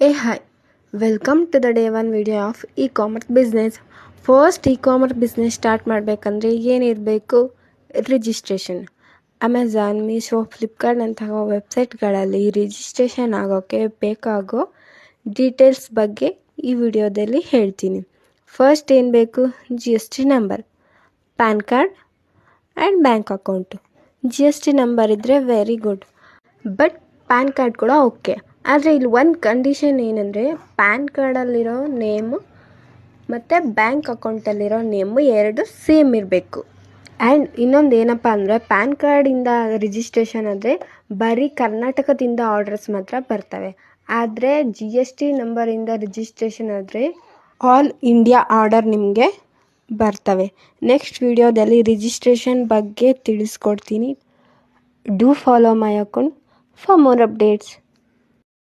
Hey hi, welcome to the day one video of e-commerce business. First e-commerce business start ಮಾಡಬೇಕಂದ್ರೆ ಏನಿರಬೇಕು? Registration. Amazon, Meesho, ಫ್ಲಿಪ್ಕಾರ್ಟ್ನಂತಹ ವೆಬ್ಸೈಟ್ಗಳಲ್ಲಿ registration ಆಗೋಕ್ಕೆ ಬೇಕಾಗೋ details ಬಗ್ಗೆ ಈ ವಿಡಿಯೋದಲ್ಲಿ ಹೇಳ್ತೀನಿ. ಫಸ್ಟ್ ಏನು ಬೇಕು? GST number, PAN card and bank account. GST number ಇದ್ದರೆ very good, but PAN card ಕೂಡ ಓಕೆ. ಆದರೆ ಇಲ್ಲಿ ಒಂದು ಕಂಡೀಷನ್ ಏನಂದರೆ, ಪ್ಯಾನ್ ಕಾರ್ಡಲ್ಲಿರೋ ನೇಮು ಮತ್ತು ಬ್ಯಾಂಕ್ ಅಕೌಂಟಲ್ಲಿರೋ ನೇಮು ಎರಡು ಸೇಮ್ ಇರಬೇಕು. ಆ್ಯಂಡ್ ಇನ್ನೊಂದು ಏನಪ್ಪ ಅಂದರೆ, ಪ್ಯಾನ್ ಕಾರ್ಡಿಂದ ರಿಜಿಸ್ಟ್ರೇಷನ್ ಆದರೆ ಬರೀ ಕರ್ನಾಟಕದಿಂದ ಆರ್ಡರ್ಸ್ ಮಾತ್ರ ಬರ್ತವೆ. ಆದರೆ GST ನಂಬರಿಂದ ರಿಜಿಸ್ಟ್ರೇಷನ್ ಆದರೆ ಆಲ್ ಇಂಡಿಯಾ ಆರ್ಡರ್ ನಿಮಗೆ ಬರ್ತವೆ. ನೆಕ್ಸ್ಟ್ ವಿಡಿಯೋದಲ್ಲಿ ರಿಜಿಸ್ಟ್ರೇಷನ್ ಬಗ್ಗೆ ತಿಳಿಸ್ಕೊಡ್ತೀನಿ. Do follow my account for more updates.